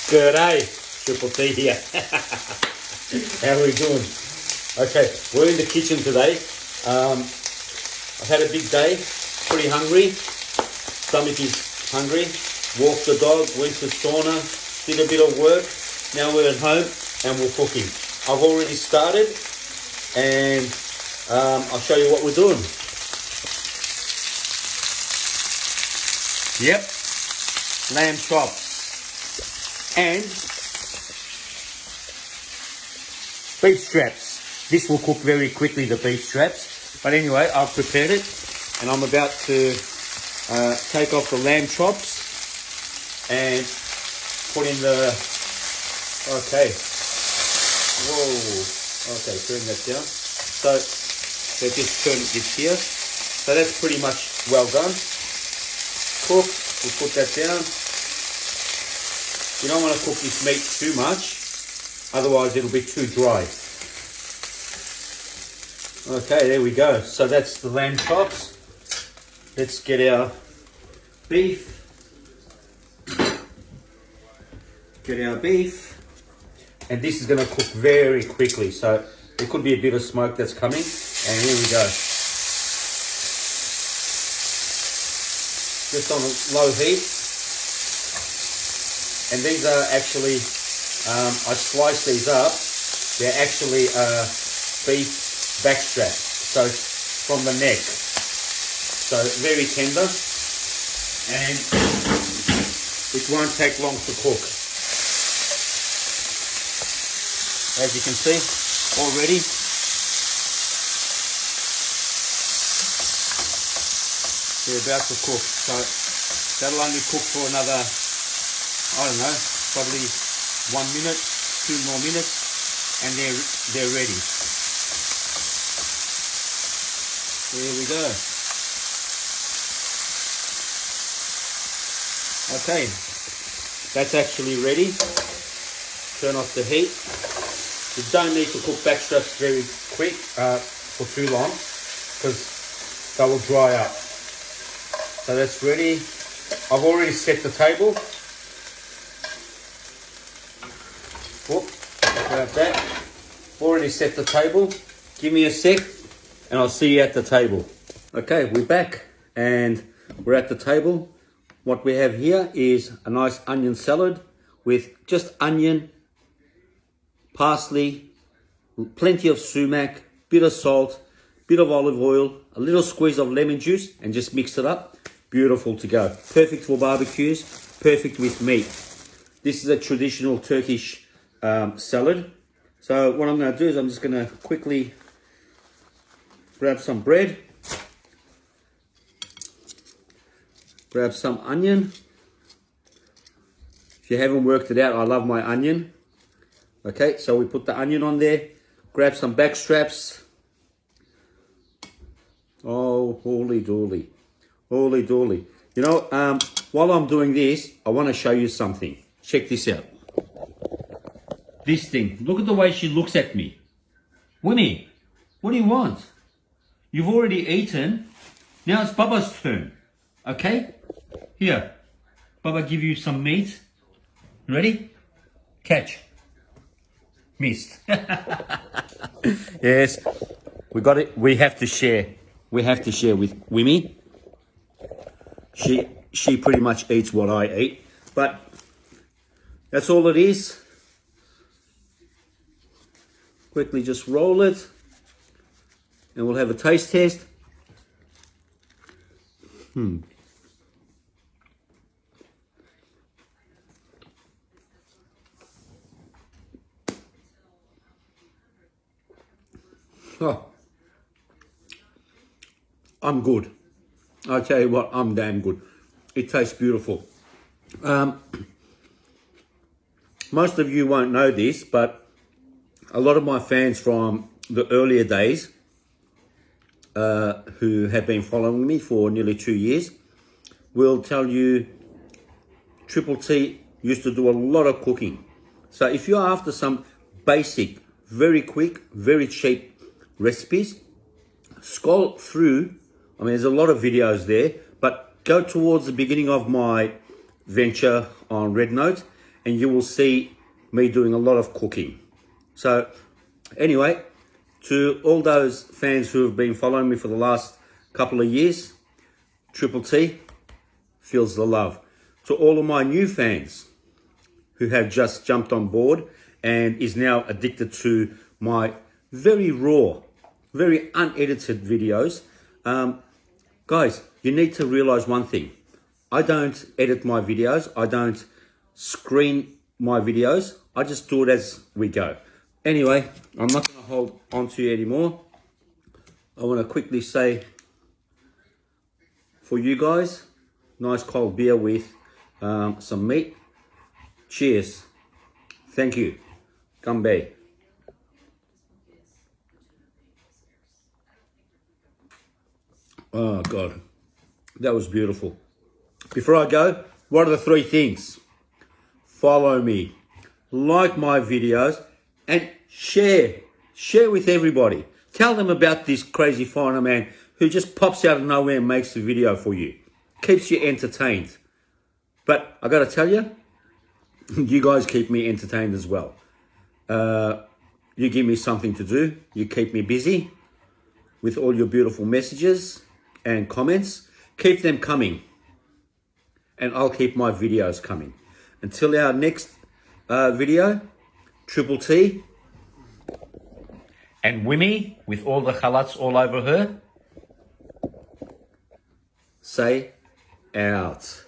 G'day, Triple T here. How are we doing? Okay, we're in the kitchen today. I've had a big day, pretty hungry. Stomach is hungry. Walked the dog, went to sauna, did a bit of work. Now we're at home and we're cooking. I've already started and I'll show you what we're doing. Yep, lamb chops. And beef straps. This will cook very quickly, the beef straps. But anyway, I've prepared it and I'm about to take off the lamb chops and put in the, okay, whoa, okay, turn that down. So just turn this here. So that's pretty much well done. Cook, we'll put that down. You don't want to cook this meat too much, otherwise it'll be too dry. Okay, there we go. So that's the lamb chops. Let's get our beef. And this is going to cook very quickly. So there could be a bit of smoke that's coming. And here we go. Just on a low heat. And these are actually, I sliced these up. They're actually beef backstrap, so it's from the neck. So very tender, and it won't take long to cook. As you can see already, they're about to cook. So that'll only cook for another, I don't know, probably 1 minute, 2 more minutes, and they're ready. There we go. Okay, that's actually ready. Turn off the heat. You don't need to cook backstraps very quick, for too long, because they will dry up. So that's ready. I've already set the table. Whoop, about that. Already set the table. Give me a sec and I'll see you at the table. Okay, we're back and we're at the table. What we have here is a nice onion salad with just onion, parsley, plenty of sumac, bit of salt, bit of olive oil, a little squeeze of lemon juice, and just mix it up. Beautiful to go. Perfect for barbecues, perfect with meat. This is a traditional Turkish salad. So what I'm going to do is I'm just going to quickly grab some bread, grab some onion. If you haven't worked it out, I love my onion. Okay, so we put the onion on there, grab some back straps. Oh, holy dooly, holy dooly. You know, while I'm doing this, I want to show you something. Check this out. This thing, look at the way she looks at me. Winnie, what do you want? You've already eaten. Now it's Baba's turn. Okay? Here. Baba give you some meat. Ready? Catch. Missed. Yes. We got it. We have to share. We have to share with Wimmy. She pretty much eats what I eat. But that's all it is. Quickly just roll it and we'll have a taste test. Oh, I'm good. I tell you what, I'm damn good. It tastes beautiful. Most of you won't know this, but a lot of my fans from the earlier days who have been following me for nearly 2 years will tell you Triple T used to do a lot of cooking. So if you're after some basic, very quick, very cheap recipes, scroll through. I mean, there's a lot of videos there, but go towards the beginning of my venture on Red Note and you will see me doing a lot of cooking. So anyway, to all those fans who have been following me for the last couple of years, Triple T feels the love. To all of my new fans who have just jumped on board and is now addicted to my very raw, very unedited videos, guys, you need to realize one thing. I don't edit my videos. I don't screen my videos. I just do it as we go. Anyway, I'm not going to hold on to you anymore. I want to quickly say, for you guys, nice cold beer with some meat. Cheers. Thank you. Gambay. Oh God, that was beautiful. Before I go, what are the 3 things? Follow me, like my videos, and share with everybody. Tell them about this crazy foreigner man who just pops out of nowhere and makes a video for you. Keeps you entertained. But I gotta tell you, you guys keep me entertained as well. You give me something to do. You keep me busy with all your beautiful messages and comments. Keep them coming. And I'll keep my videos coming. Until our next video, Triple T and Wimmy with all the khalats all over her, say out.